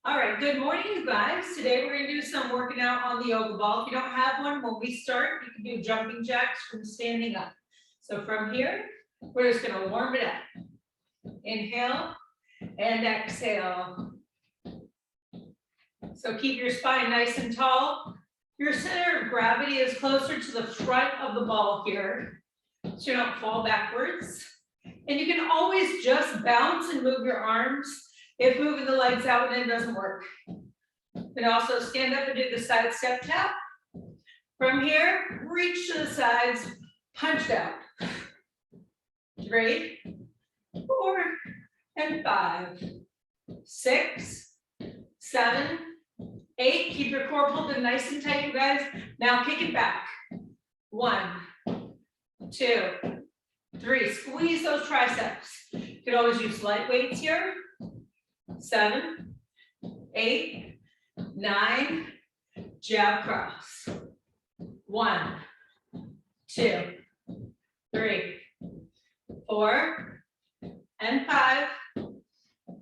All right, good morning, you guys. Today we're gonna do some working out on the Yogaball. If you don't have one, when we start, you can do jumping jacks from standing up. So from here, we're just gonna warm it up. Inhale and exhale. So keep your spine nice and tall. Your center of gravity is closer to the front of the ball here, so you don't fall backwards. And you can always just bounce and move your arms if moving the legs out and it doesn't work. You can also stand up and do the side step tap. From here, reach to the sides, punch down. 3, 4, and 5, 6, 7, 8. Keep your core pulled in nice and tight, you guys. Now kick it back. 1, 2, 3. Squeeze those triceps. You can always use light weights here. 7, 8, 9. Jab cross. 1, 2, 3, 4, and 5,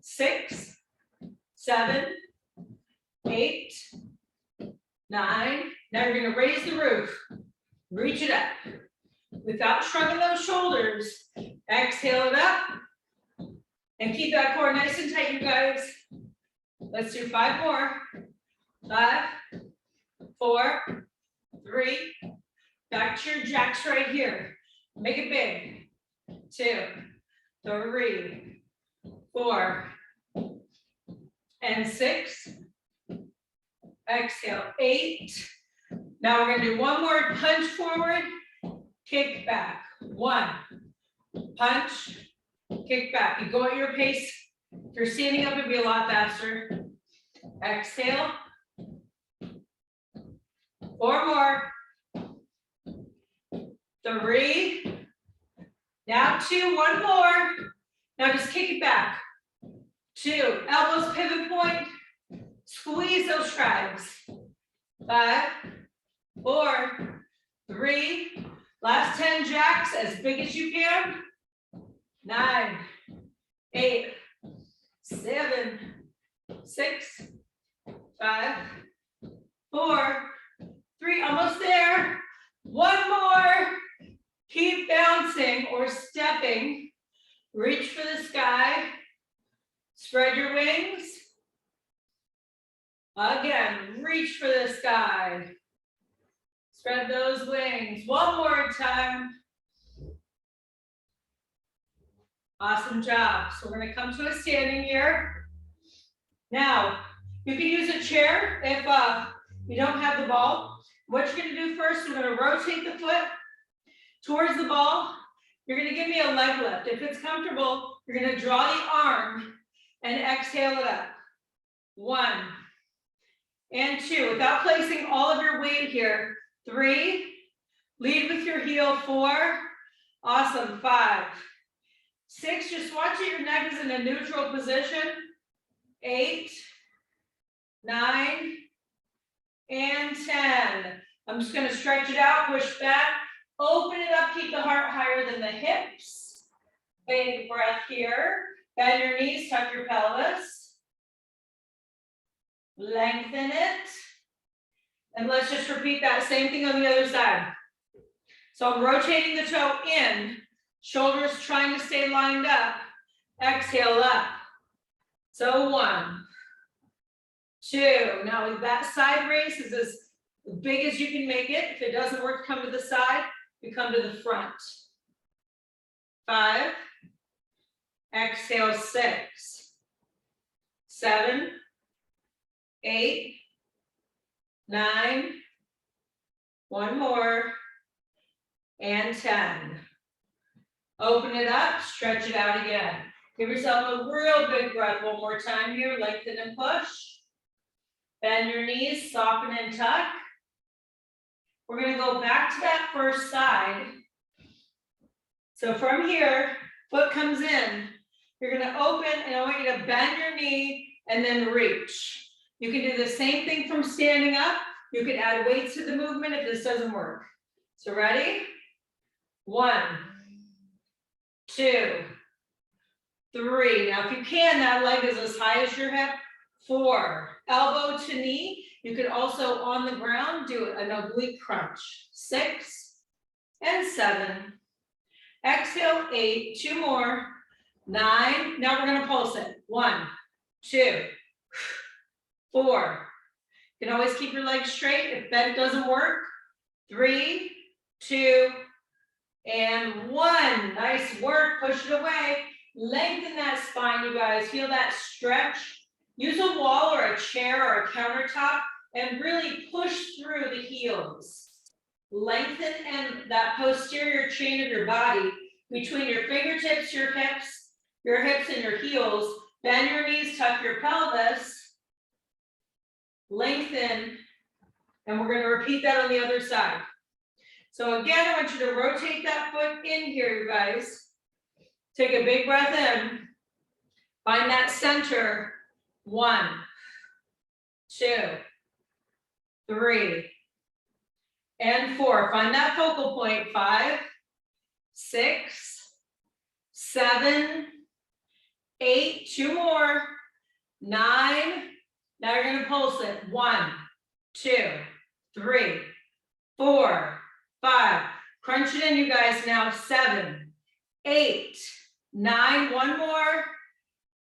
6, 7, 8, 9. Now you're going to raise the roof. Reach it up. Without shrugging those shoulders, exhale it up. And keep that core nice and tight, you guys. Let's do 5 more. 5, 4, 3. Back to your jacks right here. Make it big. 2, 3, 4, and 6. Exhale, 8. Now we're going to do one more punch forward, kick back. 1, punch, kick back. You go at your pace. If you're standing up, it'd be a lot faster. Exhale. 4 more. 3. Now 2, 1 more. Now just kick it back. 2, elbows pivot point. Squeeze those triceps. 5, 4, 3. Last 10 jacks as big as you can. 9, 8, 7, 6, 5, 4, 3. Almost there. 1 more. Keep bouncing or stepping. Reach for the sky. Spread your wings. Again, reach for the sky. Spread those wings. 1 more time. Awesome job. So we're going to come to a standing here. Now, you can use a chair if you don't have the ball. What you're going to do first, we're going to rotate the foot towards the ball. You're going to give me a leg lift. If it's comfortable, you're going to draw the arm and exhale it up. 1 and 2. Without placing all of your weight here. 3. Lead with your heel. 4. Awesome. 5. 6. Just watch that your neck is in a neutral position. 8, 9, and 10. I'm just going to stretch it out, push back, open it up, keep the heart higher than the hips. Big breath here. Bend your knees, tuck your pelvis. Lengthen it. And let's just repeat that same thing on the other side. So I'm rotating the toe in, shoulders trying to stay lined up. Exhale up. So 1, 2. Now that side raise is as big as you can make it. If it doesn't work, come to the side. You come to the front. 5. Exhale, 6, 7, 8, 9. 1 more. And 10. Open it up, stretch it out again. Give yourself a real big breath. 1 more time here. Lengthen and push. Bend your knees, soften and tuck. We're going to go back to that first side. So from here, foot comes in. You're going to open, and I want you to bend your knee and then reach. You can do the same thing from standing up. You can add weights to the movement if this doesn't work. So ready? 1, 2, 3. Now, if you can, that leg is as high as your hip. 4, elbow to knee. You could also on the ground do an oblique crunch. 6 and 7. Exhale, 8, 2 more. 9, now we're gonna pulse it. 1, 2, 4. You can always keep your legs straight if bend doesn't work. 3, 2, and 1. Nice work, push it away. Lengthen that spine, you guys. Feel that stretch. Use a wall or a chair or a countertop and really push through the heels. Lengthen and that posterior chain of your body between your fingertips, your hips and your heels. Bend your knees, tuck your pelvis. Lengthen, and we're going to repeat that on the other side. So again, I want you to rotate that foot in here, you guys. Take a big breath in. Find that center. 1, 2, 3, and 4. Find that focal point. 5, 6, 7, 8. 2 more. 9. Now you're going to pulse it. 1, 2, 3, 4, 5. Crunch it in, you guys. Now 7, 8, 9. 1 more.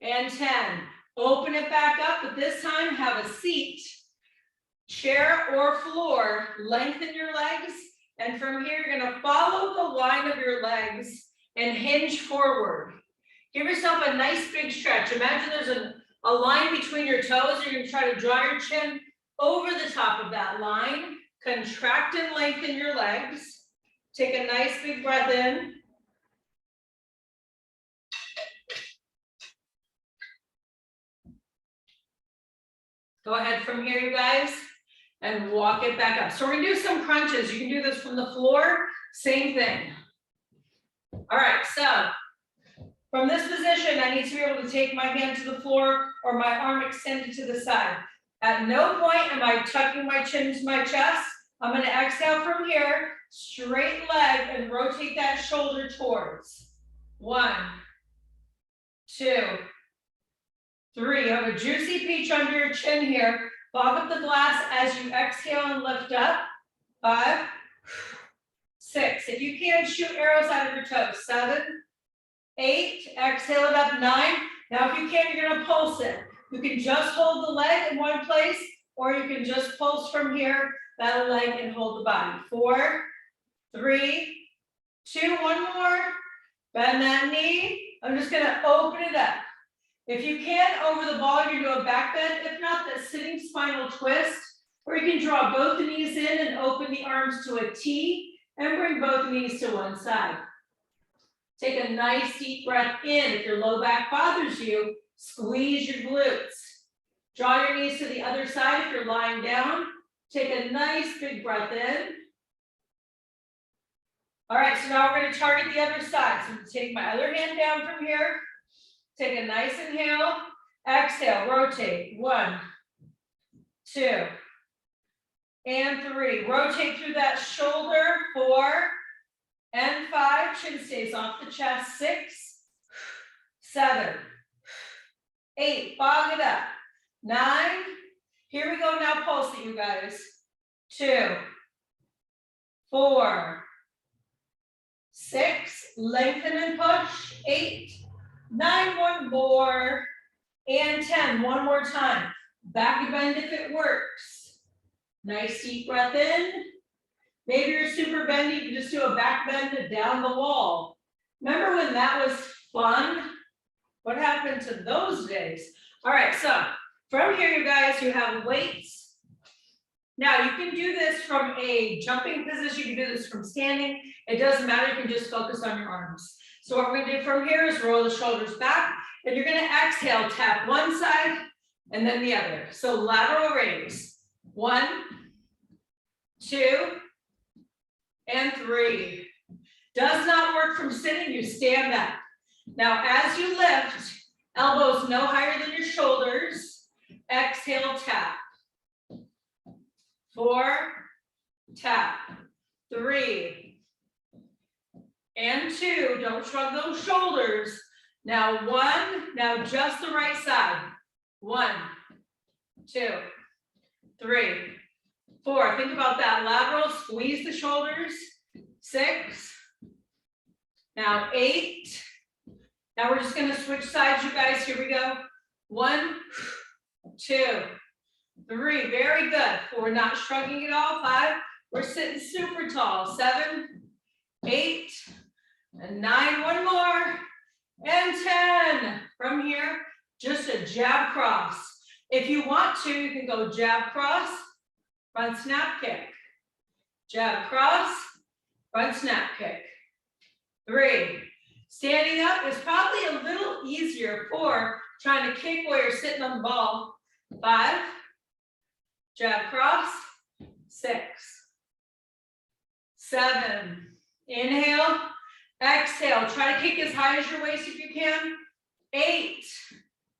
And 10. Open it back up, but this time have a seat, chair or floor. Lengthen your legs. And from here, you're going to follow the line of your legs and hinge forward. Give yourself a nice big stretch. Imagine there's a line between your toes. You're going to try to draw your chin over the top of that line. Contract and lengthen your legs. Take a nice big breath in. Go ahead from here, you guys, and walk it back up. So we're gonna do some crunches. You can do this from the floor, same thing. All right, so from this position, I need to be able to take my hand to the floor or my arm extended to the side. At no point am I tucking my chin to my chest. I'm gonna exhale from here, straight leg, and rotate that shoulder towards. 1, 2, 3, you have a juicy peach under your chin here. Bob up the glass as you exhale and lift up. 5, 6. If you can, shoot arrows out of your toes. 7, 8, exhale it up. 9. Now if you can, you're gonna pulse it. You can just hold the leg in one place, or you can just pulse from here, that leg, and hold the body. 4, 3, 2, 1 more. Bend that knee. I'm just gonna open it up. If you can, over the ball, you do a back bend. If not, the sitting spinal twist, or you can draw both the knees in and open the arms to a T and bring both knees to one side. Take a nice deep breath in. If your low back bothers you, squeeze your glutes. Draw your knees to the other side if you're lying down. Take a nice big breath in. All right, so now we're going to target the other side. So I'm going to take my other hand down from here. Take a nice inhale, exhale, rotate. 1, 2, and 3. Rotate through that shoulder. 4 and 5. Chin stays off the chest. 6, 7, 8. Fog it up. 9. Here we go. Now pulse it, you guys. 2, 4, 6. Lengthen and push. 8. 9, 1 more, and 10, 1 more time. Back bend if it works. Nice deep breath in. Maybe you're super bendy, you can just do a back bend down the wall. Remember when that was fun? What happened to those days? All right, so from here, you guys, you have weights. Now you can do this from a jumping position, you can do this from standing. It doesn't matter, you can just focus on your arms. So what we're going to do from here is roll the shoulders back, and you're going to exhale, tap one side and then the other. So lateral raise. 1, 2, and 3. Does not work from sitting, you stand up. Now as you lift, elbows no higher than your shoulders. Exhale, tap. 4, tap. 3. And 2, don't shrug those shoulders. Now 1, now just the right side. 1, 2, 3, 4. Think about that lateral, squeeze the shoulders. 6. Now 8. Now we're just gonna switch sides, you guys. Here we go. 1, 2, 3. Very good. 4, we're not shrugging at all. 5, we're sitting super tall. 7, 8, and 9. One more. And 10. From here, just a jab cross. If you want to, you can go jab cross, front snap kick. Jab cross, front snap kick. 3. Standing up is probably a little easier. 4. Trying to kick while you're sitting on the ball. 5. Jab cross. 6. 7. Inhale. Exhale. Try to kick as high as your waist if you can. 8.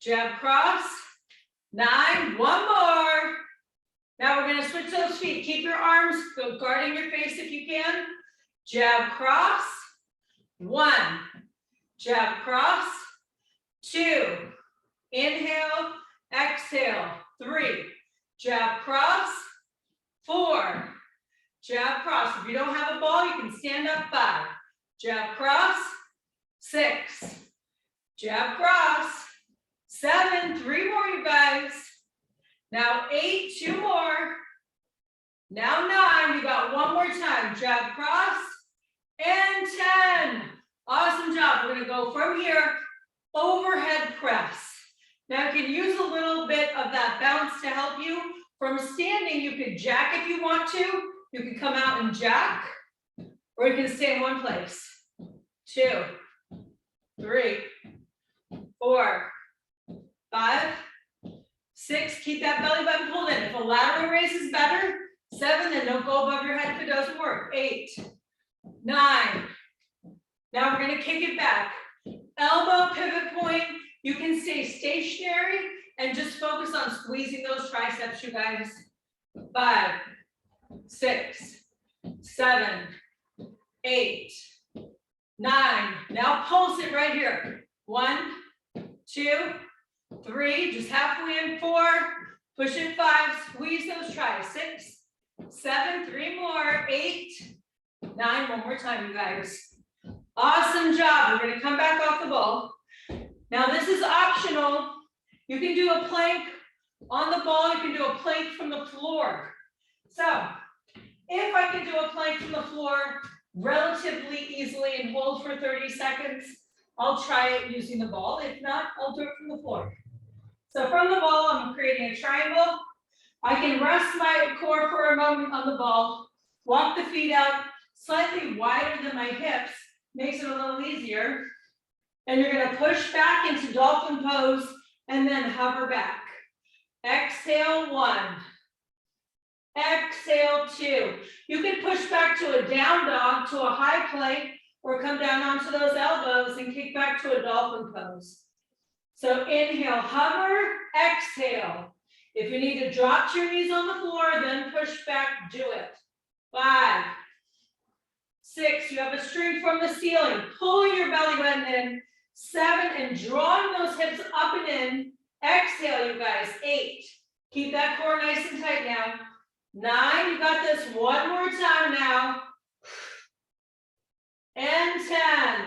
Jab cross. 9. One more. Now we're going to switch those feet. Keep your arms guarding your face if you can. Jab cross. 1. Jab cross. 2. Inhale. Exhale. 3. Jab cross. 4. Jab cross. If you don't have a ball, you can stand up. 5. Jab cross. 6. Jab cross. 7. 3 more, you guys. Now 8. 2 more. Now 9. You got one more time. Jab cross. And 10. Awesome job. We're going to go from here. Overhead press. Now you can use a little bit of that bounce to help you. From standing, you could jack if you want to. You can come out and jack. Or you can stay in one place. 2, 3, 4, 5, 6. Keep that belly button pulled in. If a lateral raise is better, 7, then don't go above your head if it doesn't work. 8, 9. Now we're going to kick it back. Elbow pivot point. You can stay stationary and just focus on squeezing those triceps, you guys. 5, 6, 7, 8, 9. Now pulse it right here. 1, 2, 3. Just halfway in. 4. Push it. 5. Squeeze those tries. 6, 7. 3 more. 8, 9. One more time, you guys. Awesome job. We're going to come back off the ball. Now this is optional. You can do a plank on the ball. You can do a plank from the floor. So if I can do a plank from the floor relatively easily and hold for 30 seconds, I'll try it using the ball. If not, I'll do it from the floor. So from the ball, I'm creating a triangle. I can rest my core for a moment on the ball, walk the feet out slightly wider than my hips, makes it a little easier. And you're going to push back into dolphin pose and then hover back. Exhale 1. Exhale 2. You can push back to a down dog, to a high plank, or come down onto those elbows and kick back to a dolphin pose. So inhale, hover, exhale. If you need to drop to your knees on the floor, then push back, do it. 5, 6, you have a string from the ceiling. Pulling your belly button in. 7, and drawing those hips up and in. Exhale, you guys. 8. Keep that core nice and tight now. 9, you got this. One more time now. And 10.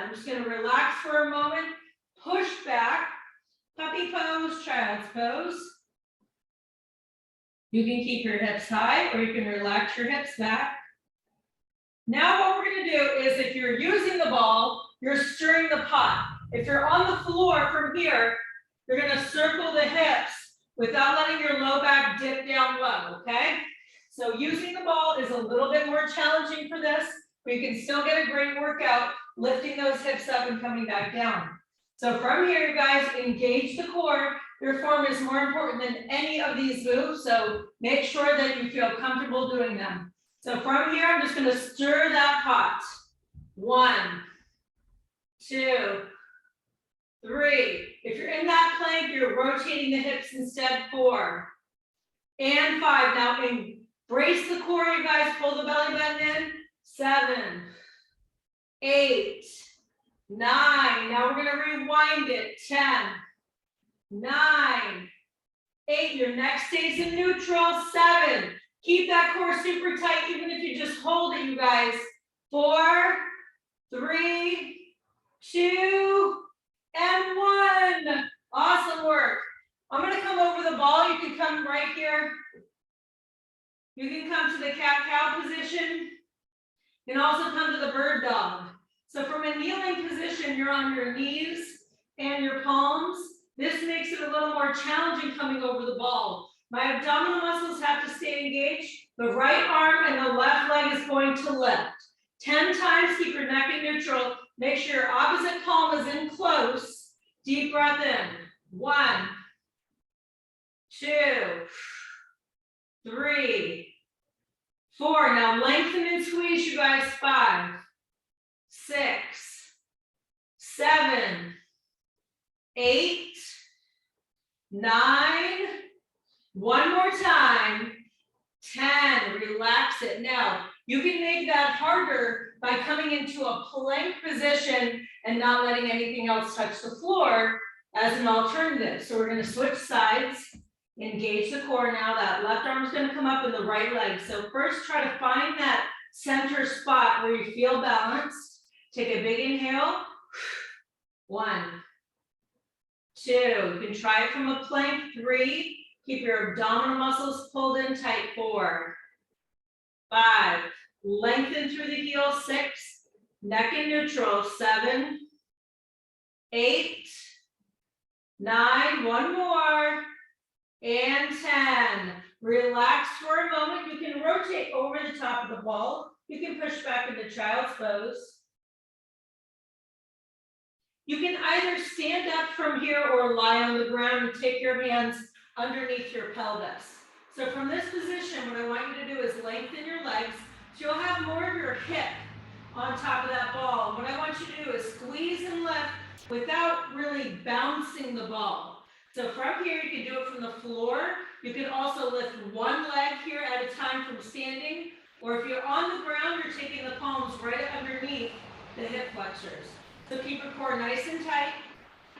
I'm just going to relax for a moment. Push back. Puppy pose, child's pose. You can keep your hips high or you can relax your hips back. Now what we're going to do is, if you're using the ball, you're stirring the pot. If you're on the floor from here, you're going to circle the hips without letting your low back dip down low, okay? So using the ball is a little bit more challenging for this, but you can still get a great workout lifting those hips up and coming back down. So from here, you guys, engage the core. Your form is more important than any of these moves, so make sure that you feel comfortable doing them. So from here, I'm just going to stir that pot. 1, 2, 3. If you're in that plank, you're rotating the hips instead. 4 and 5. Now embrace the core, you guys. Pull the belly button in. 7, 8, 9. Now we're going to rewind it. 10, 9, 8, your neck stays in neutral. 7, keep that core super tight, even if you just hold it, you guys. 4, 3, 2, and 1. Awesome work. I'm gonna come over the ball. You can come right here. You can come to the cat-cow position. You can also come to the bird dog. So from a kneeling position, you're on your knees and your palms. This makes it a little more challenging coming over the ball. My abdominal muscles have to stay engaged. The right arm and the left leg is going to lift. 10 times, keep your neck in neutral. Make sure your opposite palm is in close. Deep breath in. 1, 2, 3, 4. Now lengthen and squeeze, you guys. 5, 6, 7, 8, 9. One more time. 10. Relax it. Now, you can make that harder by coming into a plank position and not letting anything else touch the floor as an alternative. So we're going to switch sides. Engage the core now. That left arm is going to come up in the right leg. So first try to find that center spot where you feel balanced. Take a big inhale. 1, 2. You can try it from a plank. 3. Keep your abdominal muscles pulled in tight. 4, 5. Lengthen through the heel. 6. Neck in neutral. 7, 8, 9. One more. And 10. Relax for a moment. You can rotate over the top of the ball. You can push back into child's pose. You can either stand up from here or lie on the ground and take your hands underneath your pelvis. So from this position, what I want you to do is lengthen your legs so you'll have more of your hip on top of that ball. What I want you to do is squeeze and lift without really bouncing the ball. So from here, you can do it from the floor. You can also lift one leg here at a time from standing, or if you're on the ground, you're taking the palms right underneath the hip flexors. So keep your core nice and tight.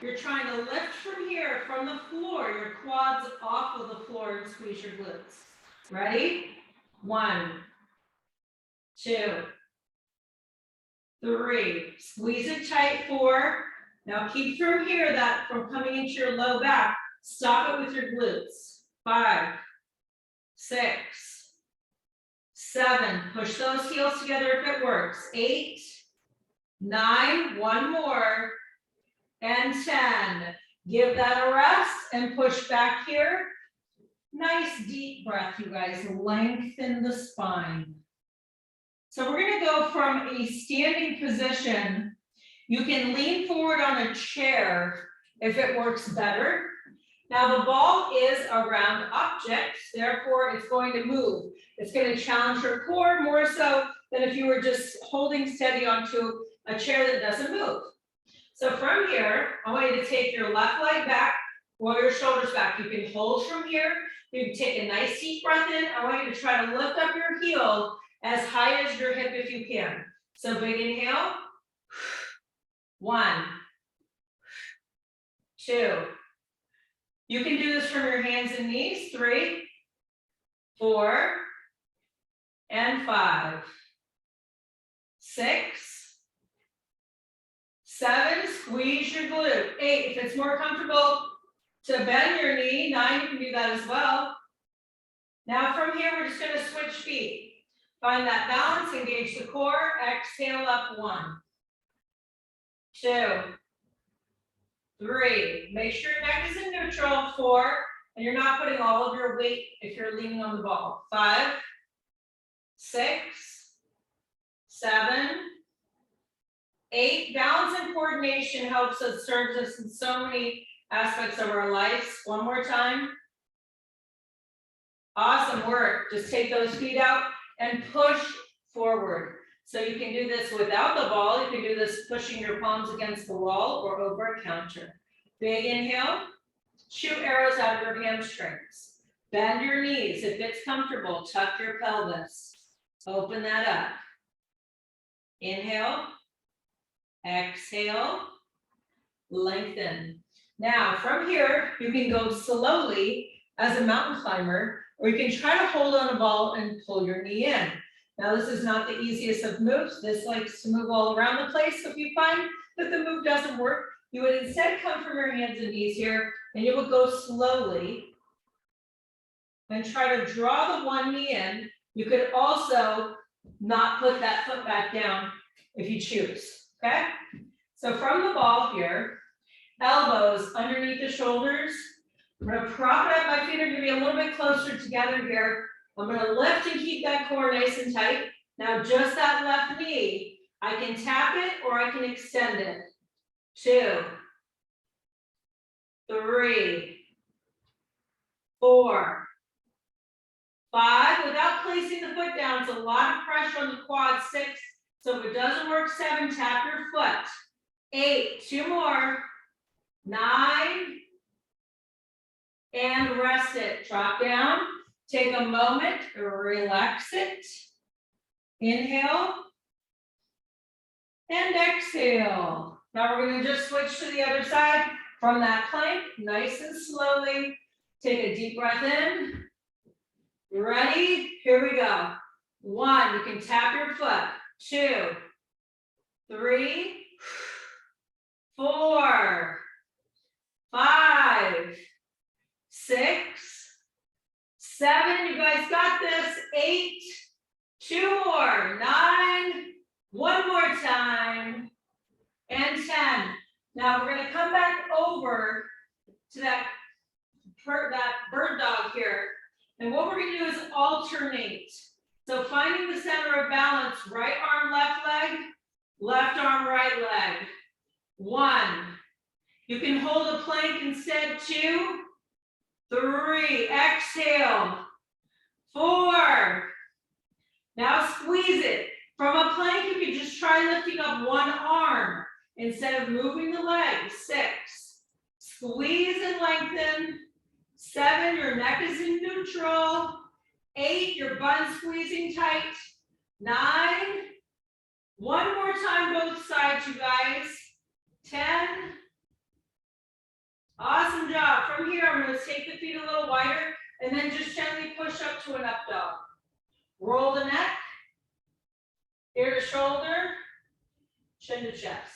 You're trying to lift from here, from the floor, your quads off of the floor and squeeze your glutes. Ready? 1, 2, 3. Squeeze it tight. 4. Now keep from here, that from coming into your low back. Stop it with your glutes. 5, 6, 7. Push those heels together if it works. 8, 9. One more. And 10. Give that a rest and push back here. Nice deep breath, you guys. Lengthen the spine. So we're going to go from a standing position. You can lean forward on a chair if it works better. Now the ball is a round object, therefore it's going to move. It's going to challenge your core more so than if you were just holding steady onto a chair that doesn't move. So from here, I want you to take your left leg back, roll your shoulders back. You can hold from here. You can take a nice deep breath in. I want you to try to lift up your heel as high as your hip if you can. So big inhale. 1, 2. You can do this from your hands and knees. 3, 4, and 5, 6, 7. Squeeze your glute. 8. If it's more comfortable to bend your knee, 9. You can do that as well. Now from here, we're just going to switch feet. Find that balance. Engage the core. Exhale up. 1, 2, 3. Make sure your neck is in neutral. 4. And you're not putting all of your weight if you're leaning on the ball. 5, 6, 7, 8. Balance and coordination helps us, serves us in so many aspects of our lives. One more time. Awesome work. Just take those feet out and push forward. So you can do this without the ball. You can do this pushing your palms against the wall or over a counter. Big inhale. Shoot arrows out of your hamstrings. Bend your knees. If it's comfortable, tuck your pelvis. Open that up. Inhale. Exhale. Lengthen. Now from here, you can go slowly as a mountain climber, or you can try to hold on a ball and pull your knee in. Now, this is not the easiest of moves. This likes to move all around the place. So if you find that the move doesn't work, you would instead come from your hands and knees here, and you would go slowly and try to draw the one knee in. You could also not put that foot back down if you choose, okay? So from the ball here, elbows underneath the shoulders. I'm gonna prop it up. My feet are gonna be a little bit closer together here. I'm gonna lift and keep that core nice and tight. Now just that left knee, I can tap it or I can extend it. 2, 3, 4, 5, without placing the foot down, it's a lot of pressure on the quad. 6, so if it doesn't work, 7, tap your foot. 8, 2 more, 9, and rest it. Drop down, take a moment, relax it. Inhale, and exhale. Now we're gonna just switch to the other side from that plank, nice and slowly. Take a deep breath in. Ready? Here we go. 1, you can tap your foot. 2, 3, 4, 5, 6, 7. You guys got this. 8, 2 more. 9, 1 more time, and 10. Now we're gonna come back over to that bird dog here. And what we're gonna do is alternate. So finding the center of balance, right arm, left leg, left arm, right leg. 1. You can hold a plank instead. 2, 3, exhale. 4. Now squeeze it. From a plank, you can just try lifting up one arm instead of moving the leg. 6. Squeeze and lengthen. 7, your neck is in neutral. 8, your butt squeezing tight. 9, 1 more time, both sides, you guys. 10. Awesome job. From here, I'm going to take the feet a little wider and then just gently push up to an up dog. Roll the neck, ear to shoulder, chin to chest.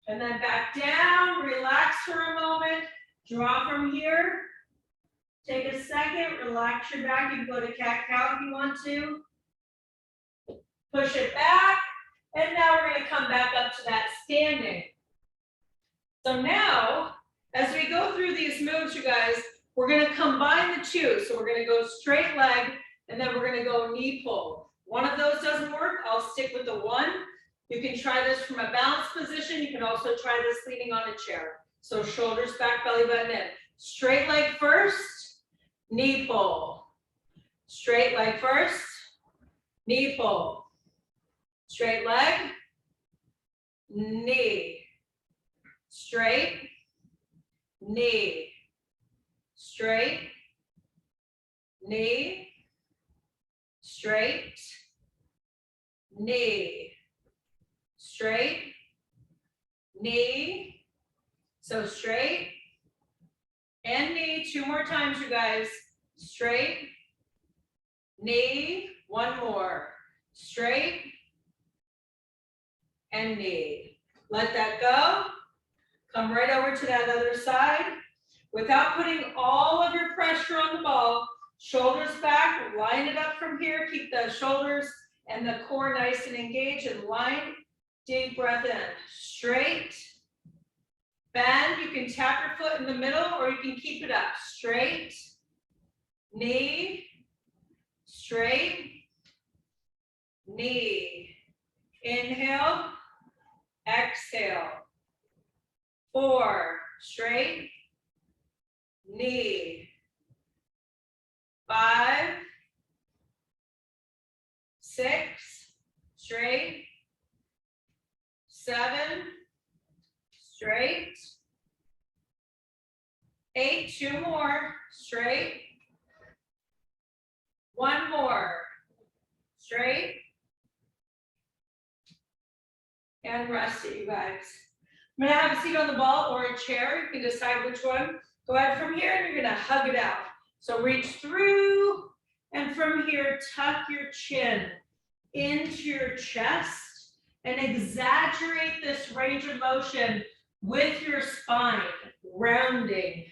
And then back down, relax for a moment, draw from here. Take a second, relax your back. You can go to cat-cow if you want to. Push it back, and now we're going to come back up to that standing. So now, as we go through these moves, you guys, we're going to combine the two. So we're going to go straight leg, and then we're going to go knee pull. One of those doesn't work, I'll stick with the one. You can try this from a balanced position. You can also try this leaning on a chair. So shoulders back, belly button in. Straight leg first, knee pull. Straight leg first, knee pull. Straight leg, knee. Straight, knee. Straight, knee. Straight, knee. Straight, knee. So straight and knee. 2 more times, you guys. Straight, knee. 1 more. Straight and knee. Let that go. Come right over to that other side. Without putting all of your pressure on the ball, shoulders back, line it up from here. Keep the shoulders and the core nice and engaged, and line. Deep breath in. Straight. Bend. You can tap your foot in the middle or you can keep it up. Straight. Knee. Straight. Knee. Inhale. Exhale. 4. Straight. Knee. 5. 6. Straight. 7. Straight. 8. 2 more. Straight. 1 more. Straight. And rest it, you guys. I'm gonna have a seat on the ball or a chair. You can decide which one. Go ahead from here and you're gonna hug it out. So reach through and from here, tuck your chin into your chest and exaggerate this range of motion with your spine, rounding.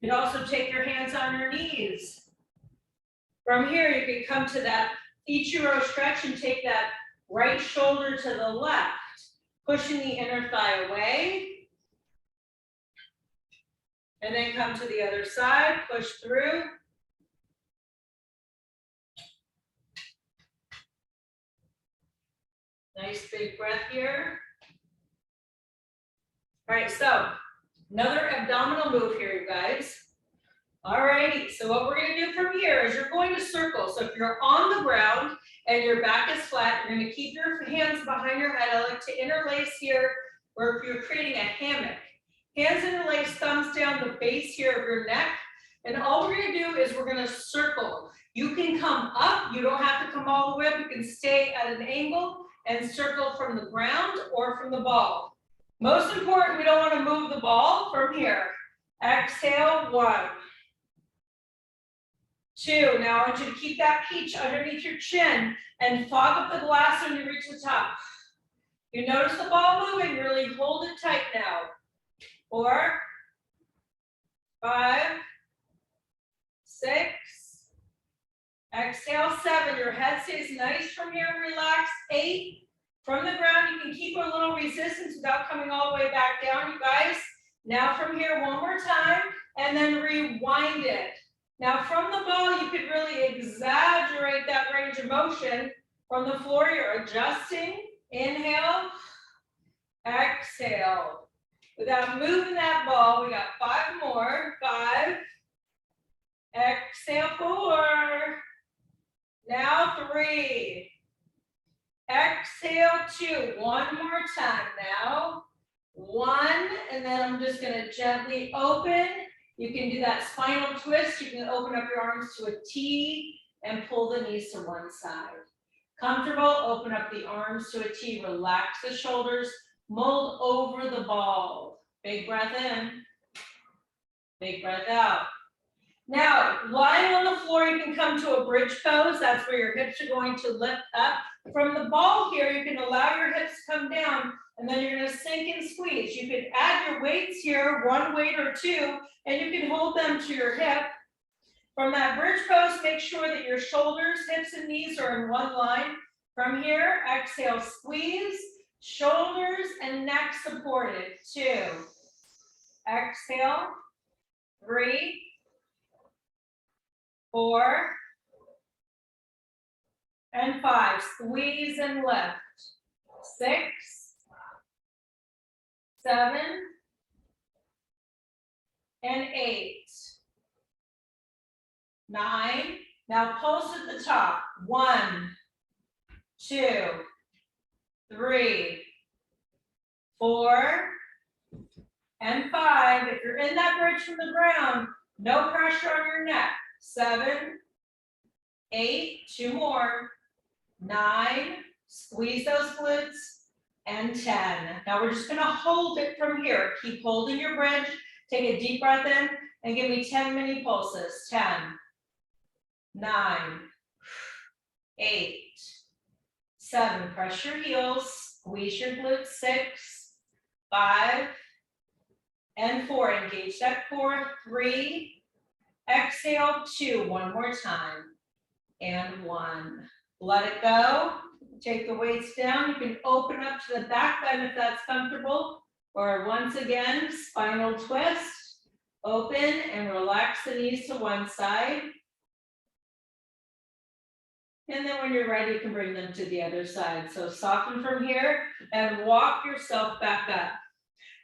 You can also take your hands on your knees. From here, you can come to that Ichiro stretch and take that right shoulder to the left, pushing the inner thigh away. And then come to the other side, push through. Nice big breath here. All right, so another abdominal move here, you guys. All righty, so what we're gonna do from here is you're going to circle. So if you're on the ground and your back is flat, you're gonna keep your hands behind your head. I like to interlace here, or if you're creating a hammock. Hands interlace, thumbs down the base here of your neck. And all we're gonna do is we're gonna circle. You can come up, you don't have to come all the way up. You can stay at an angle and circle from the ground or from the ball. Most important, we don't wanna move the ball from here. Exhale, 1. 2, now I want you to keep that peach underneath your chin and fog up the glass when you reach the top. You notice the ball moving, really hold it tight now. 4, 5, 6, exhale, 7, your head stays nice from here and relaxed. 8, from the ground, you can keep a little resistance without coming all the way back down, you guys. Now from here, one more time, and then rewind it. Now from the ball, you could really exaggerate that range of motion. From the floor, you're adjusting. Inhale, exhale. Without moving that ball, we got 5 more. 5, exhale, 4. Now 3, exhale, 2. One more time now. 1, and then I'm just gonna gently open. You can do that spinal twist. You can open up your arms to a T and pull the knees to one side. Comfortable, open up the arms to a T, relax the shoulders, mold over the ball. Big breath in, big breath out. Now, lying on the floor, you can come to a bridge pose. That's where your hips are going to lift up. From the ball here, you can allow your hips to come down, and then you're gonna sink and squeeze. You can add your weights here, 1 weight or 2, and you can hold them to your hip. From that bridge pose, make sure that your shoulders, hips, and knees are in one line. From here, exhale, squeeze, shoulders and neck supported. 2, exhale, 3, 4, and 5. Squeeze and lift. 6, 7, and 8. 9. Now pulse at the top. 1, 2, 3, 4, and 5. If you're in that bridge from the ground, no pressure on your neck. 7, 8, 2 more. 9, squeeze those glutes, and 10. Now we're just gonna hold it from here. Keep holding your bridge. Take a deep breath in and give me 10 mini pulses. 10, 9, 8, 7, press your heels, squeeze your glutes. 6, 5, and 4. Engage that core. 3, exhale. 2, one more time, and 1. Let it go. Take the weights down. You can open up to the back bend if that's comfortable. Or once again, spinal twist. Open and relax the knees to one side. And then when you're ready, you can bring them to the other side. So soften from here and walk yourself back up.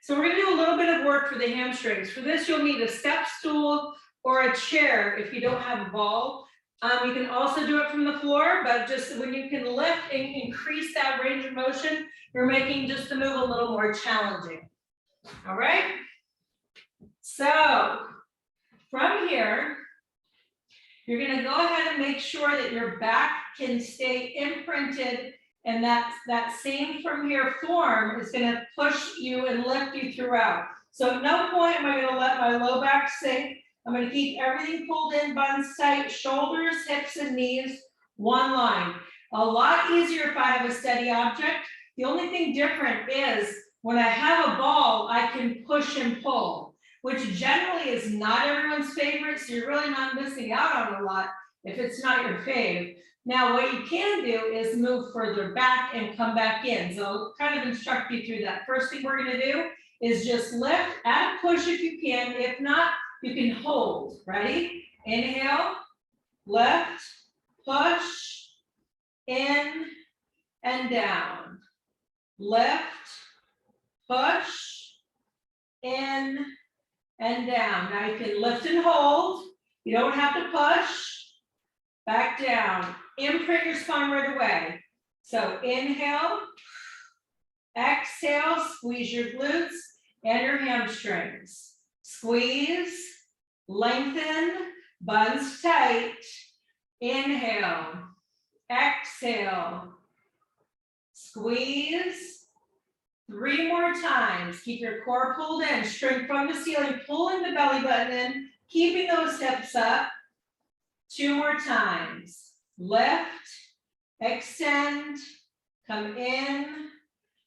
So we're gonna do a little bit of work for the hamstrings. For this, you'll need a step stool or a chair if you don't have a ball. You can also do it from the floor, but just when you can lift and increase that range of motion, you're making just the move a little more challenging. All right? So from here, you're gonna go ahead and make sure that your back can stay imprinted And that same from here form is gonna push you and lift you throughout. So at no point am I gonna let my low back sink. I'm gonna keep everything pulled in, buns tight, shoulders, hips, and knees, one line. A lot easier if I have a steady object. The only thing different is when I have a ball, I can push and pull, which generally is not everyone's favorite, so you're really not missing out on a lot if it's not your fave. Now, what you can do is move further back and come back in. So I'll kind of instruct you through that. First thing we're gonna do is just lift, add a push if you can. If not, you can hold. Ready? Inhale, lift, push, in and down. Lift, push, in and down. Now you can lift and hold. You don't have to push. Back down. Imprint your spine right away. So inhale, exhale, squeeze your glutes and your hamstrings. Squeeze, lengthen, buns tight. Inhale, exhale, squeeze. 3 more times. Keep your core pulled in, strength from the ceiling, pulling the belly button in, keeping those hips up. 2 more times. Lift, extend, come in.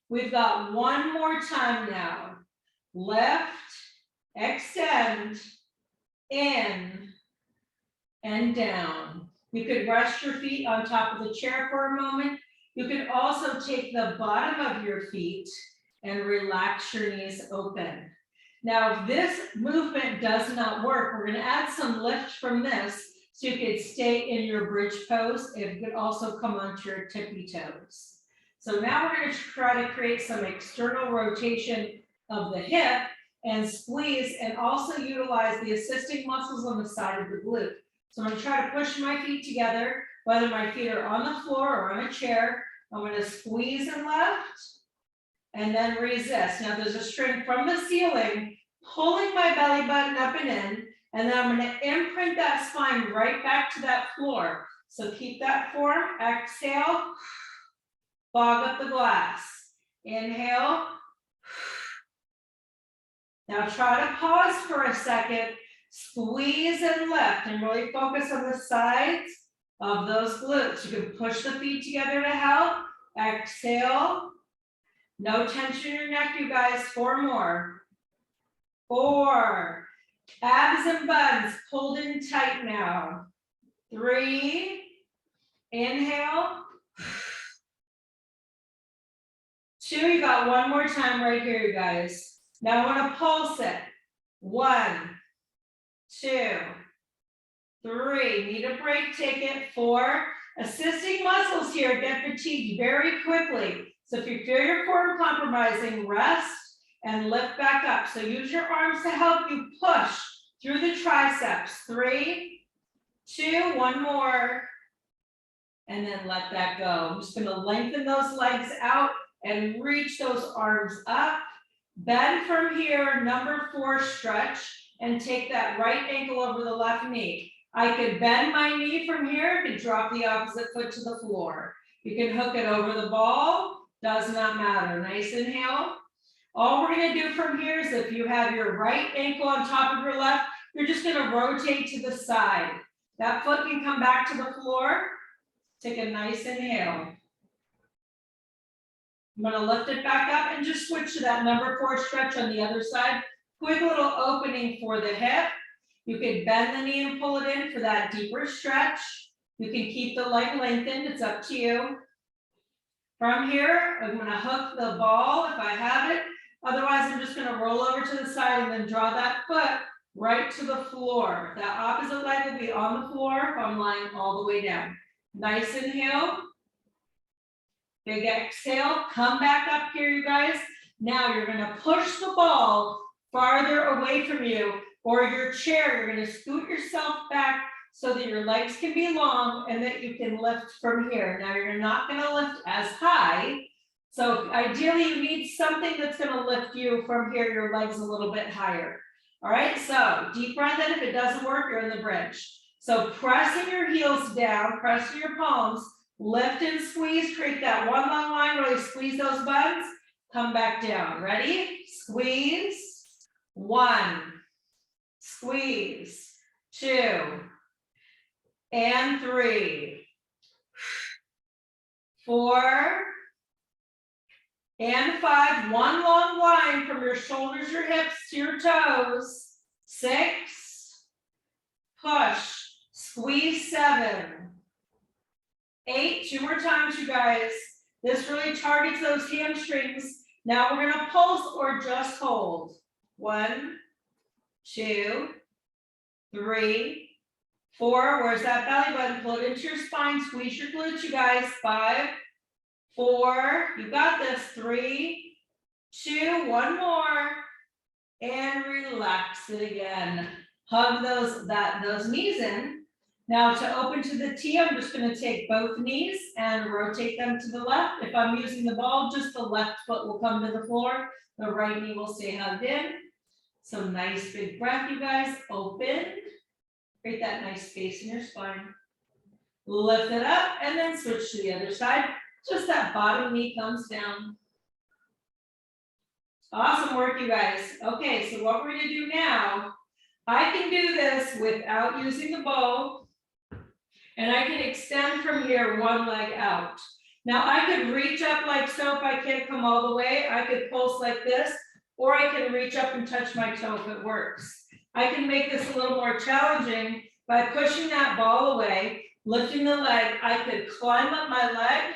We've got 1 more time now. Lift, extend, in, and down. You could rest your feet on top of the chair for a moment. You can also take the bottom of your feet and relax your knees open. Now, if this movement does not work, we're going to add some lift from this so you could stay in your bridge pose. It could also come onto your tippy toes. So now we're going to try to create some external rotation of the hip and squeeze and also utilize the assisting muscles on the side of the glute. So I'm going to try to push my feet together, whether my feet are on the floor or on a chair. I'm going to squeeze and lift and then resist. Now there's a string from the ceiling pulling my belly button up and in, and then I'm going to imprint that spine right back to that floor. So keep that form. Exhale, fog up the glass. Inhale. Now try to pause for a second, squeeze and lift, and really focus on the sides of those glutes. You can push the feet together to help. Exhale. No tension in your neck, you guys. 4 more. 4. Abs and buns pulled in tight now. 3. Inhale. 2. You got 1 more time right here, you guys. Now I want to pulse it. 1, 2, 3. Need a break, take it. 4. Assisting muscles here get fatigued very quickly. So if you feel your core compromising, rest and lift back up. So use your arms to help you push through the triceps. 3, 2, 1 more. And then let that go. I'm just going to lengthen those legs out and reach those arms up. Bend from here, number 4 stretch, and take that right ankle over the left knee. I could bend my knee from here, could drop the opposite foot to the floor. You can hook it over the ball, does not matter. Nice inhale. All we're gonna do from here is if you have your right ankle on top of your left, you're just gonna rotate to the side. That foot can come back to the floor. Take a nice inhale. I'm gonna lift it back up and just switch to that number 4 stretch on the other side. Quick little opening for the hip. You can bend the knee and pull it in for that deeper stretch. You can keep the leg lengthened, it's up to you. From here, I'm gonna hook the ball if I have it. Otherwise, I'm just gonna roll over to the side and then draw that foot right to the floor. That opposite leg will be on the floor if I'm lying all the way down. Nice inhale. Big exhale, come back up here, you guys. Now you're gonna push the ball farther away from you or your chair. You're gonna scoot yourself back so that your legs can be long and that you can lift from here. Now you're not gonna lift as high. So ideally you need something that's gonna lift you from here, your legs a little bit higher. All right, so deep breath in. If it doesn't work, you're in the bridge. So pressing your heels down, pressing your palms, Lift and squeeze, create that one long line, really squeeze those buns. Come back down, ready? Squeeze, 1, squeeze, 2, and 3, 4, and 5. One long line from your shoulders, your hips to your toes. 6, push, squeeze, 7, 8. 2 more times, you guys. This really targets those hamstrings. Now we're gonna pulse or just hold. 1, 2, 3, 4. Where's that belly button? Pull it into your spine. Squeeze your glutes, you guys. 5, 4. You got this. 3, 2. 1 more. And relax it again. Hug those knees in. Now to open to the T, I'm just going to take both knees and rotate them to the left. If I'm using the ball, just the left foot will come to the floor. The right knee will stay hugged in. So nice big breath, you guys. Open. Create that nice space in your spine. Lift it up and then switch to the other side. Just that bottom knee comes down. Awesome work, you guys. Okay, so what we're going to do now, I can do this without using the ball. And I can extend from here one leg out. Now I could reach up like so if I can't come all the way. I could pulse like this, or I can reach up and touch my toe if it works. I can make this a little more challenging by pushing that ball away, lifting the leg. I could climb up my leg,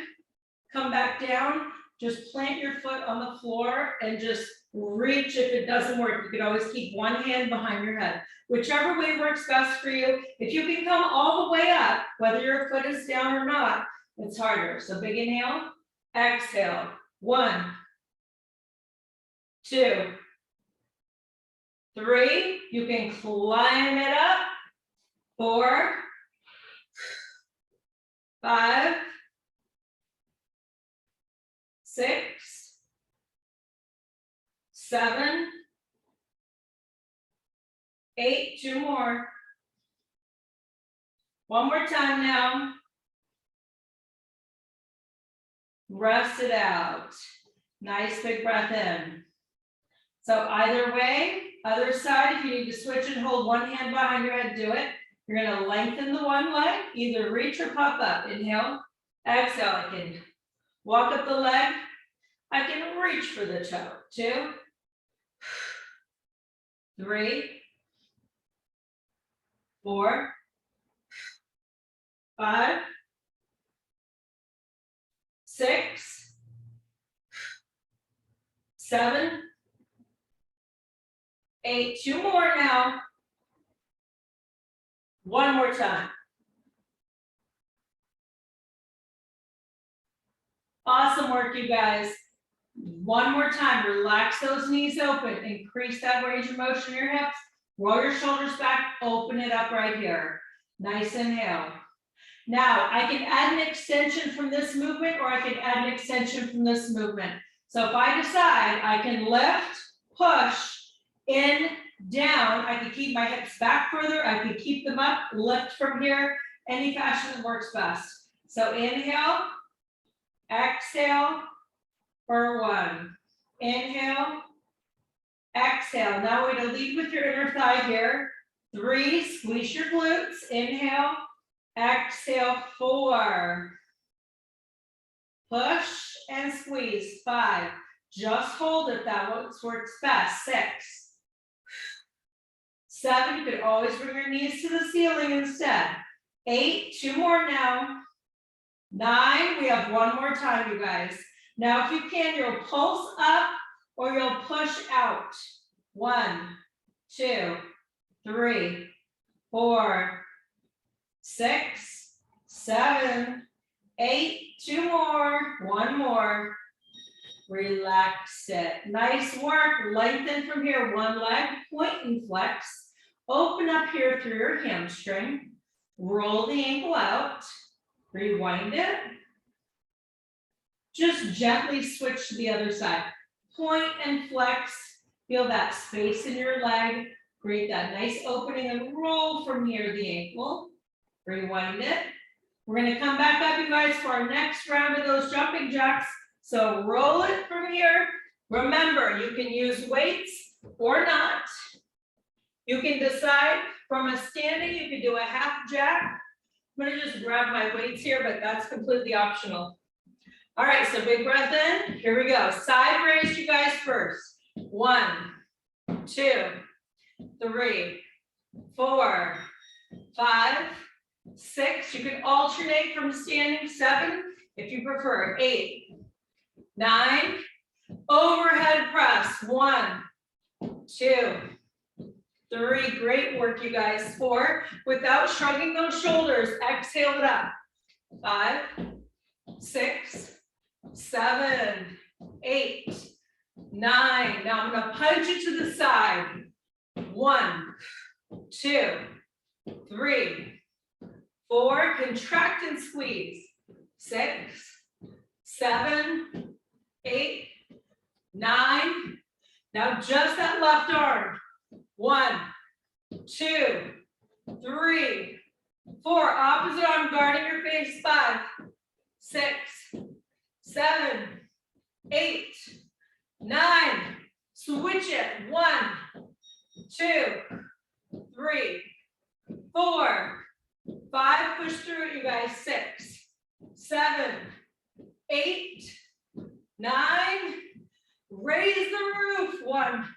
come back down, just plant your foot on the floor and just reach. If it doesn't work, you can always keep one hand behind your head. Whichever way works best for you. If you can come all the way up, whether your foot is down or not, it's harder. So big inhale, exhale. 1, 2, 3. You can climb it up. 4, 5, 6, 7, 8. 2 more. One more time now. Rest it out. Nice big breath in. So either way, other side, if you need to switch and hold one hand behind your head, do it. You're going to lengthen the one leg, either reach or pop up. Inhale, exhale. I can walk up the leg. I can reach for the toe. 2, 3, 4, 5, 6, 7, 8. 2 more now. One more time. Awesome work, you guys. One more time. Relax those knees open. Increase that range of motion in your hips. Roll your shoulders back. Open it up right here. Nice inhale. Now, I can add an extension from this movement, or I can add an extension from this movement. So if I decide, I can lift, push, in, down. I can keep my hips back further. I can keep them up, lift from here. Any fashion that works best. So inhale, exhale for 1. Inhale, exhale. Now we're going to lead with your inner thigh here. 3, squeeze your glutes. Inhale, exhale. 4. Push and squeeze. 5. Just hold it. That works best. 6. 7. You could always bring your knees to the ceiling instead. 8. 2 more now. 9. We have one more time, you guys. Now, if you can, you'll pulse up or you'll push out. 1, 2, 3, 4, 6, 7, 8. 2 more. 1 more. Relax it. Nice work. Lengthen from here. One leg, point and flex. Open up here through your hamstring. Roll the ankle out. Rewind it. Just gently switch to the other side. Point and flex. Feel that space in your leg. Create that nice opening and roll from near the ankle. Rewind it. We're gonna come back up, you guys, for our next round of those jumping jacks. So roll it from here. Remember, you can use weights or not. You can decide from a standing, you can do a half jack. I'm gonna just grab my weights here, but that's completely optional. All right, so big breath in. Here we go. Side raise, you guys, first. 1, 2, 3, 4, 5, 6. You can alternate from standing. 7, if you prefer. 8, 9. Overhead press. 1, 2, 3. Great work, you guys. 4. Without shrugging those shoulders, exhale it up. 5, 6, 7, 8, 9. Now I'm gonna punch it to the side. 1, 2, 3, 4. Contract and squeeze. 6, 7, 8, 9. Now just that left arm. 1, 2, 3, 4. Opposite arm guarding your face. 5, 6, 7, 8, 9. Switch it. 1, 2, 3, 4, 5. Push through it, you guys. 6, 7, 8, 9. Raise the roof. 1,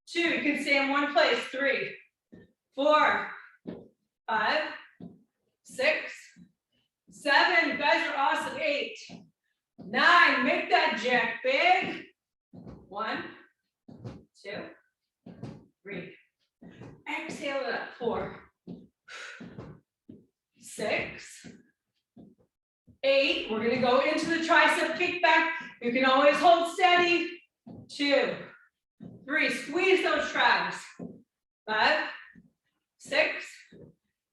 2. You can stay in one place. 3, 4, 5, 6, 7. You guys are awesome. 8, 9. Make that jack big. 1, 2, 3. Exhale it up. 4, 6, 8. We're gonna go into the tricep kickback. You can always hold steady. 2, 3. Squeeze those traps. 5, 6,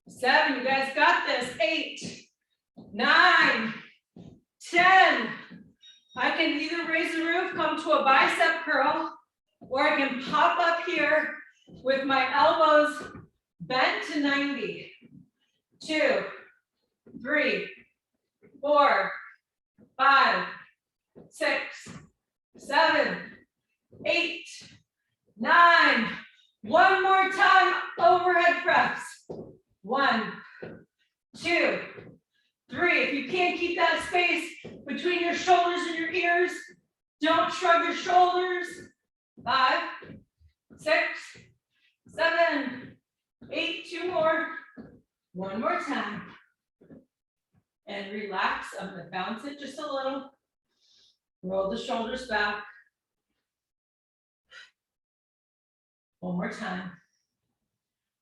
7. You guys got this. 8, 9, 10. I can either raise the roof, come to a bicep curl, or I can pop up here with my elbows bent to 90. 2, 3, 4, 5, 6, 7, 8, 9. One more time, overhead press. 1, 2, 3. If you can't keep that space between your shoulders and your ears, don't shrug your shoulders. 5, 6, 7, 8. 2 more. One more time. And relax. I'm going to bounce it just a little. Roll the shoulders back. One more time.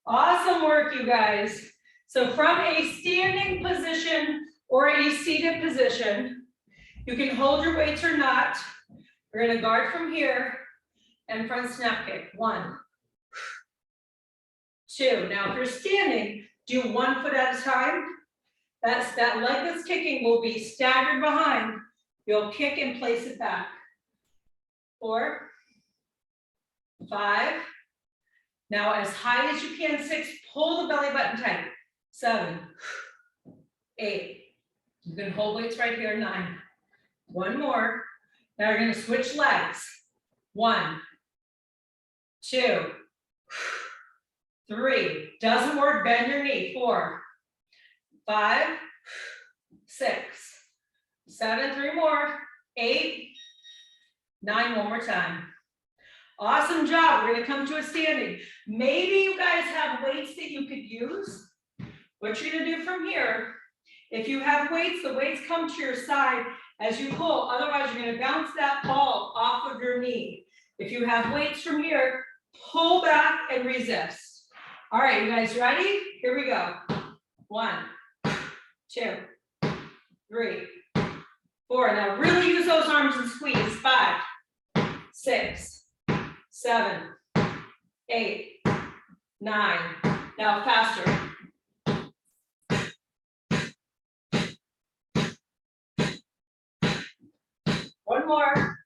Awesome work, you guys. So from a standing position or a seated position, you can hold your weights or not. We're going to guard from here and front snap kick. 1, 2. Now, if you're standing, do 1 foot at a time. That leg that's kicking will be staggered behind. You'll kick and place it back. 4, 5. Now, as high as you can. 6. Pull the belly button tight. 7, 8. You can hold weights right here. 9. 1 more. Now you're going to switch legs. 1, 2, 3. Doesn't work, bend your knee. 4, 5, 6, 7. 3 more. 8, 9. One more time. Awesome job. We're going to come to a standing. Maybe you guys have weights that you could use. What you're going to do from here, if you have weights, the weights come to your side as you pull. Otherwise, you're going to bounce that ball off of your knee. If you have weights from here, pull back and resist. All right, you guys ready? Here we go. 1, 2, 3, 4. Now really use those arms and squeeze. 5, 6, 7, 8, 9. Now faster. One more.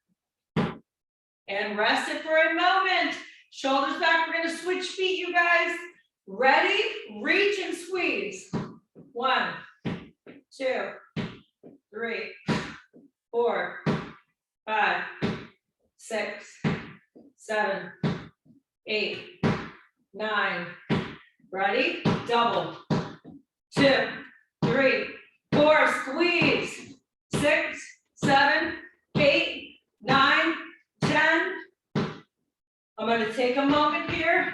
And rest it for a moment. Shoulders back. We're going to switch feet, you guys. Ready? Reach and squeeze. 1, 2, 3, 4, 5, 6, 7, 8, 9. Ready? Double. 2, 3, 4. Squeeze. 6, 7, 8, 9, 10. I'm going to take a moment here.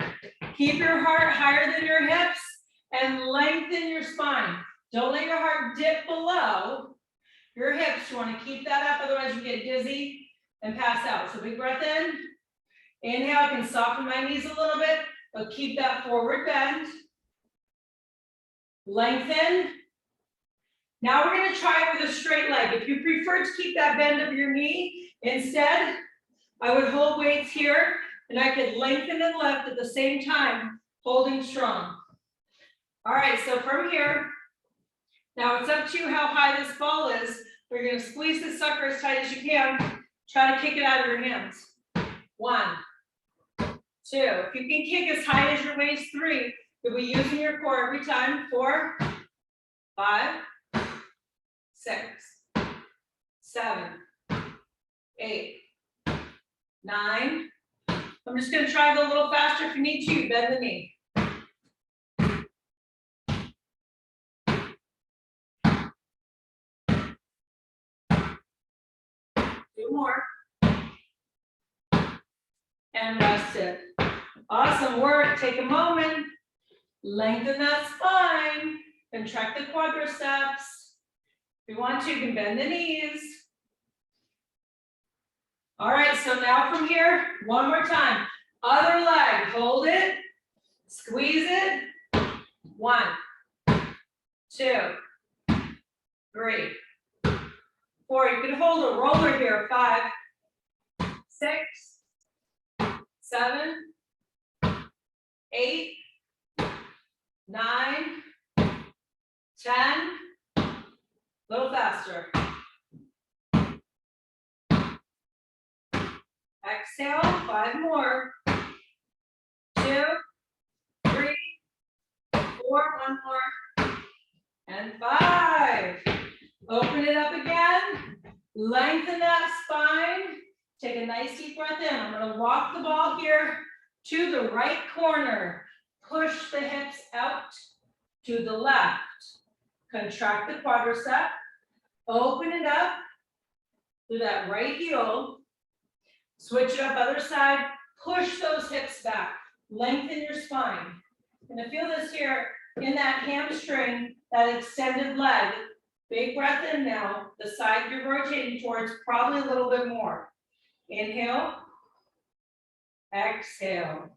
Keep your heart higher than your hips and lengthen your spine. Don't let your heart dip below your hips. You want to keep that up, otherwise you get dizzy and pass out. So big breath in. Inhale, I can soften my knees a little bit, but keep that forward bend. Lengthen. Now we're going to try it with a straight leg. If you prefer to keep that bend of your knee, instead, I would hold weights here, and I could lengthen and lift at the same time, holding strong. All right, so from here, now it's up to you how high this ball is. We're going to squeeze this sucker as tight as you can. Try to kick it out of your hands. 1, 2. If you can kick as high as your waist, 3. You'll be using your core every time. 4, 5, 6, 7, 8, 9. I'm just going to try it a little faster. If you need to, bend the knee. 2 more. And rest it. Awesome work. Take a moment. Lengthen that spine. Contract the quadriceps. If you want to, you can bend the knees. All right, so now from here, one more time. Other leg, hold it, squeeze it. 1, 2, 3, 4. You can hold a roller here. 5, 6, 7, 8, 9, 10. A little faster. Exhale, 5 more. 2, 3, 4, 1 more. And 5. Open it up again. Lengthen that spine. Take a nice deep breath in. I'm going to walk the ball here to the right corner. Push the hips out to the left. Contract the quadricep. Open it up through that right heel. Switch it up other side. Push those hips back. Lengthen your spine. You're going to feel this here in that hamstring, that extended leg. Big breath in now. The side you're rotating towards, probably a little bit more. Inhale. Exhale.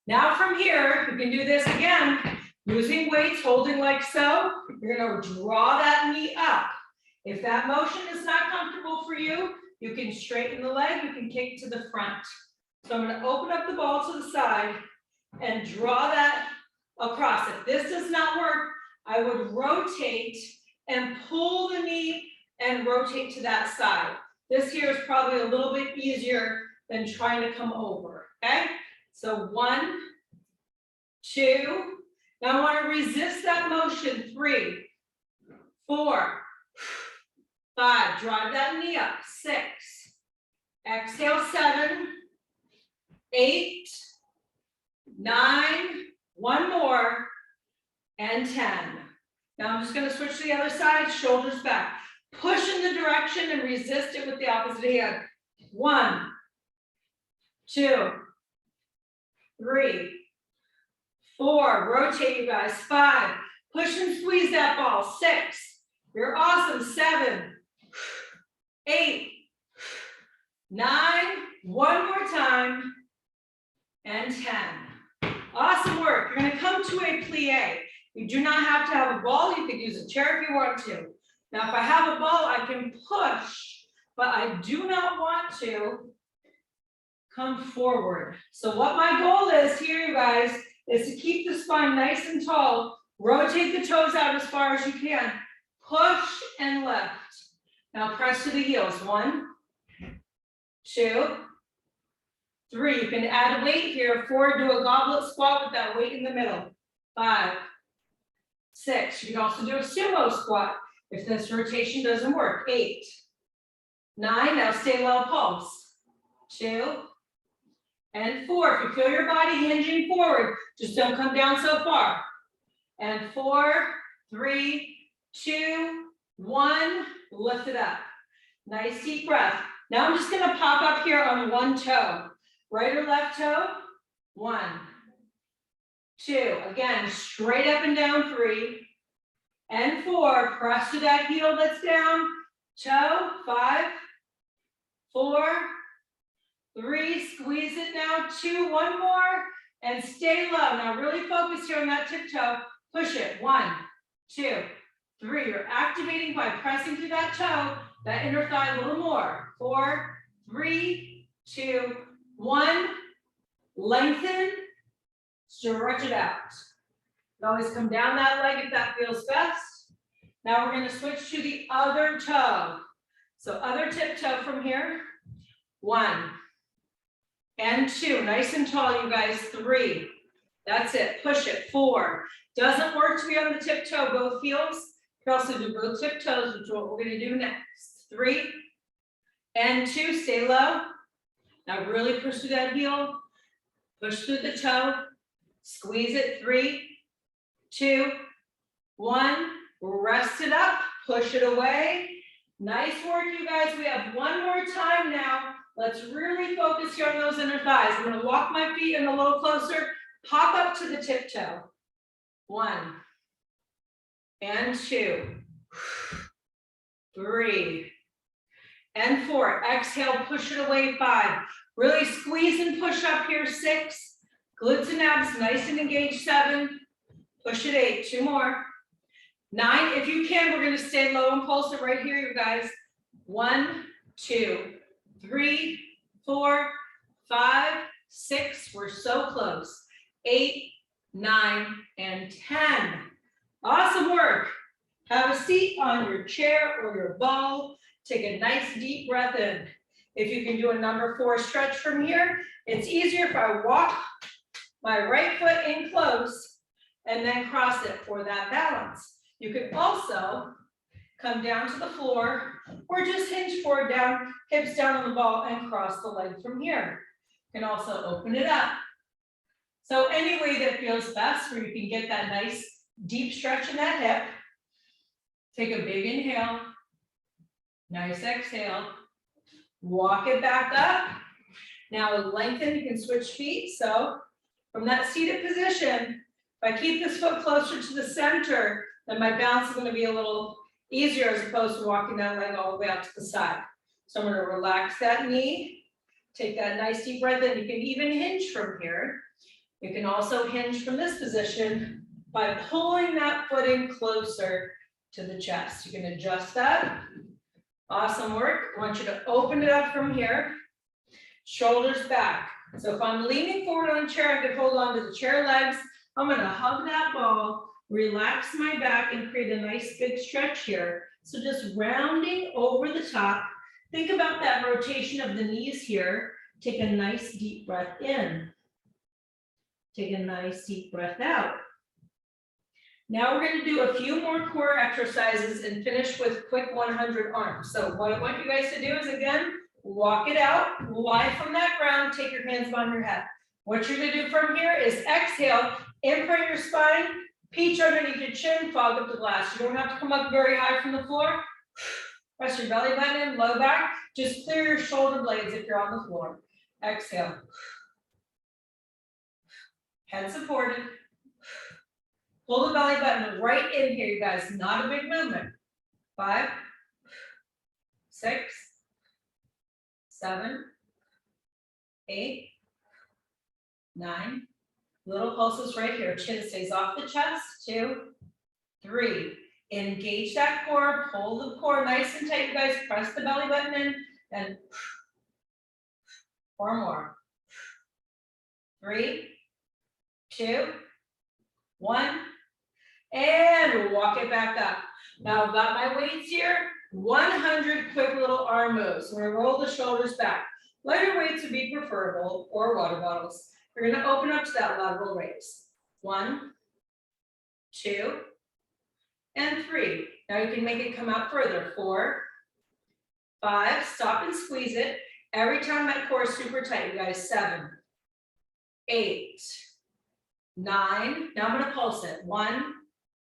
Now from here, you can do this again, using weights, holding like so. You're going to draw that knee up. If that motion is not comfortable for you, you can straighten the leg, you can kick to the front. So I'm going to open up the ball to the side and draw that across. If this does not work, I would rotate and pull the knee and rotate to that side. This here is probably a little bit easier than trying to come over, okay? So 1, 2. Now I want to resist that motion. 3, 4, 5. Drive that knee up. 6. Exhale. 7, 8, 9. 1 more. And 10. Now I'm just going to switch to the other side. Shoulders back. Push in the direction and resist it with the opposite hand. 1, 2, 3, 4. Rotate, you guys. 5. Push and squeeze that ball. 6. You're awesome. 7, 8, 9. 1 more time. And 10. Awesome work. You're going to come to a plie. You do not have to have a ball. You could use a chair if you want to. Now, if I have a ball, I can push, but I do not want to come forward. So what my goal is here, you guys, is to keep the spine nice and tall. Rotate the toes out as far as you can. Push and lift. Now press to the heels. 1, 2, 3. You can add weight here. 4, do a goblet squat with that weight in the middle. 5, 6. You can also do a sumo squat if this rotation doesn't work. 8, 9. Now stay low, pulse. 2 and 4. If you feel your body hinging forward, just don't come down so far. And 4, 3, 2, 1. Lift it up. Nice deep breath. Now I'm just going to pop up here on one toe. Right or left toe? 1, 2. Again, straight up and down. 3 and 4. Press to that heel that's down. Toe. 5, 4, 3. Squeeze it now. 2. One more. And stay low. Now really focus here on that tiptoe. Push it. 1, 2, 3. You're activating by pressing through that toe, that inner thigh a little more. 4, 3, 2, 1. Lengthen. Stretch it out. You always come down that leg if that feels best. Now we're going to switch to the other toe. So other tiptoe from here. 1 and 2. Nice and tall, you guys. 3. That's it. Push it. 4. Doesn't work to be on the tiptoe, both heels. You can also do both tiptoes, which is what we're going to do next. 3 and 2. Stay low. Now really push through that heel. Push through the toe. Squeeze it. 3, 2, 1. Rest it up. Push it away. Nice work, you guys. We have one more time now. Let's really focus here on those inner thighs. I'm going to walk my feet in a little closer. Pop up to the tiptoe. 1 and 2, 3 and 4. Exhale, push it away. 5. Really squeeze and push up here. 6. Glutes and abs nice and engaged. 7. Push it. 8. 2 more. 9. If you can, we're going to stay low and pulse it right here, you guys. 1, 2, 3, 4, 5, 6. We're so close. 8, 9, and 10. Awesome work. Have a seat on your chair or your ball. Take a nice deep breath in. If you can do a number 4 stretch from here, it's easier if I walk my right foot in close and then cross it for that balance. You can also come down to the floor or just hinge forward down, hips down on the ball and cross the leg from here. You can also open it up. So any way that feels best where you can get that nice deep stretch in that hip. Take a big inhale. Nice exhale. Walk it back up. Now lengthen, you can switch feet. So from that seated position, if I keep this foot closer to the center, then my balance is going to be a little easier as opposed to walking that leg all the way out to the side. So I'm going to relax that knee. Take that nice deep breath in. You can even hinge from here. You can also hinge from this position by pulling that foot in closer to the chest. You can adjust that. Awesome work. I want you to open it up from here. Shoulders back. So if I'm leaning forward on a chair, I can hold on to the chair legs. I'm going to hug that ball, relax my back, and create a nice big stretch here. So just rounding over the top. Think about that rotation of the knees here. Take a nice deep breath in. Take a nice deep breath out. Now we're going to do a few more core exercises and finish with quick 100 arms. So what I want you guys to do is, again, walk it out, lie from that ground, take your hands behind your head. What you're going to do from here is exhale, imprint your spine, peach underneath your chin, fog up the glass. You don't have to come up very high from the floor. Press your belly button in, low back. Just clear your shoulder blades if you're on the floor. Exhale. Head supported. Pull the belly button right in here, you guys. Not a big movement. 5, 6, 7, 8, 9. Little pulses right here. Chin stays off the chest. 2, 3. Engage that core. Pull the core nice and tight, you guys. Press the belly button in. And 4 more. 3, 2, 1. And walk it back up. Now I've got my weights here. 100 quick little arm moves. We're going to roll the shoulders back. Lighter weights would be preferable, or water bottles. We're going to open up to that lateral raise. 1, 2, and 3. Now you can make it come out further. 4, 5, stop and squeeze it. Every time that core is super tight, you guys. 7, 8, 9. Now I'm gonna pulse it. 1,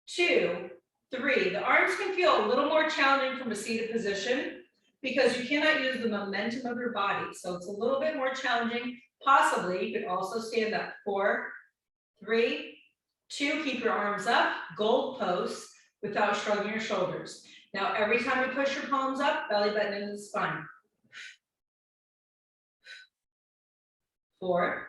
2, 3. The arms can feel a little more challenging from a seated position because you cannot use the momentum of your body. So it's a little bit more challenging. Possibly, you could also stand up. 4, 3, 2, keep your arms up, gold pose without shrugging your shoulders. Now, every time you push your palms up, belly button into the spine. 4,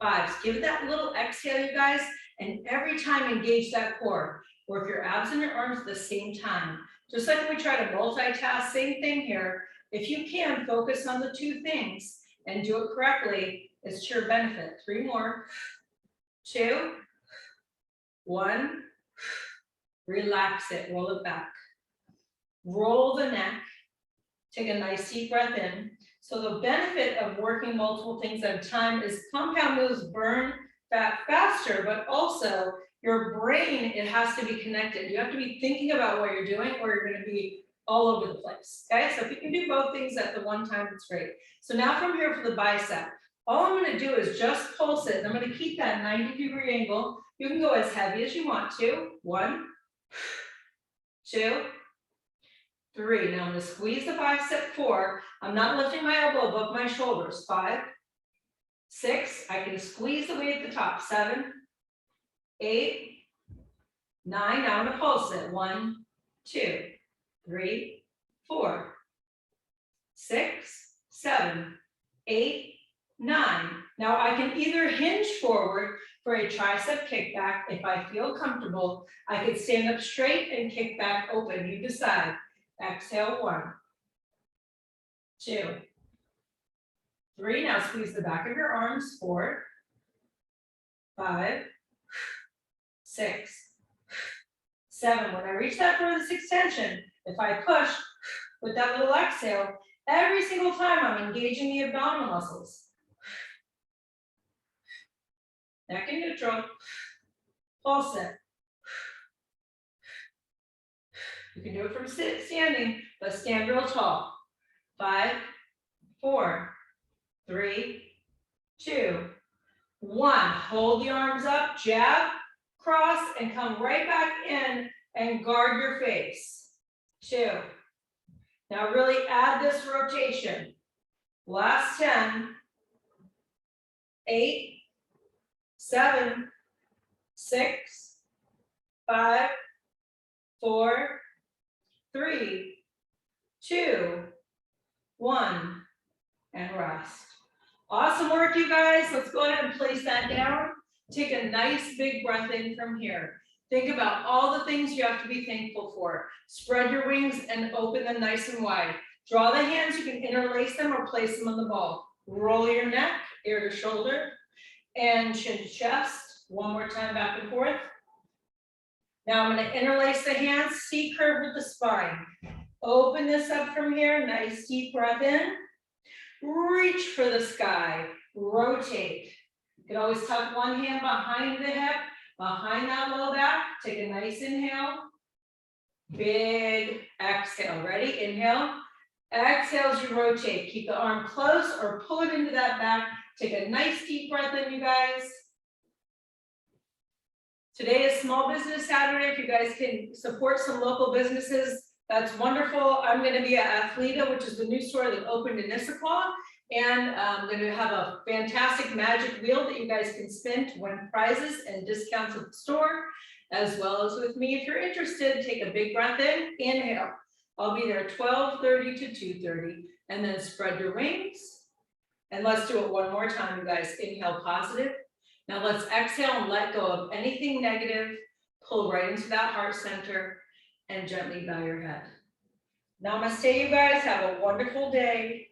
5. Give it that little exhale, you guys, and every time engage that core. Work your abs and your arms at the same time. Just like we try to multitask, same thing here. If you can, focus on the 2 things and do it correctly, it's to your benefit. 3 more. 2, 1. Relax it, roll it back. Roll the neck. Take a nice deep breath in. So the benefit of working multiple things at a time is compound moves burn fat faster, but also your brain, it has to be connected. You have to be thinking about what you're doing or you're going to be all over the place. Okay, so if you can do both things at the one time, it's great. So now from here for the bicep, all I'm going to do is just pulse it. And I'm going to keep that 90-degree angle. You can go as heavy as you want to. 1, 2, 3. Now I'm going to squeeze the bicep. 4. I'm not lifting my elbow above my shoulders. 5, 6. I can squeeze the weight at the top. 7, 8, 9. Now I'm going to pulse it. 1, 2, 3, 4, 6, 7, 8, 9. Now I can either hinge forward for a tricep kickback. If I feel comfortable, I could stand up straight and kick back open. You decide. Exhale. 1, 2, 3. Now squeeze the back of your arms. 4, 5, 6, 7. When I reach that furthest extension, if I push with that little exhale, every single time I'm engaging the abdominal muscles. Neck in neutral. Pulse it. You can do it from standing, but stand real tall. 5, 4, 3, 2, 1. Hold the arms up, jab, cross, and come right back in and guard your face. 2. Now really add this rotation. Last 10, 8, 7, 6, 5, 4, 3, 2, 1, and rest. Awesome work, you guys. Let's go ahead and place that down. Take a nice big breath in from here. Think about all the things you have to be thankful for. Spread your wings and open them nice and wide. Draw the hands. You can interlace them or place them on the ball. Roll your neck, ear to shoulder, and chin to chest. One more time, back and forth. Now I'm going to interlace the hands, C curve with the spine. Open this up from here. Nice deep breath in. Reach for the sky. Rotate. You can always tuck one hand behind the hip, behind that low back. Take a nice inhale. Big exhale. Ready? Inhale. Exhale as you rotate. Keep the arm close or pull it into that back. Take a nice deep breath in, you guys. Today is Small Business Saturday. If you guys can support some local businesses, that's wonderful. I'm going to be at Athleta, which is the new store that opened in Issaquah. And I'm going to have a fantastic magic wheel that you guys can spin to win prizes and discounts at the store, as well as with me. If you're interested, take a big breath in, inhale. I'll be there 12:30 to 2:30, and then spread your wings. And let's do it one more time, you guys. Inhale, positive. Now let's exhale and let go of anything negative. Pull right into that heart center and gently bow your head. Namaste, you guys. Have a wonderful day.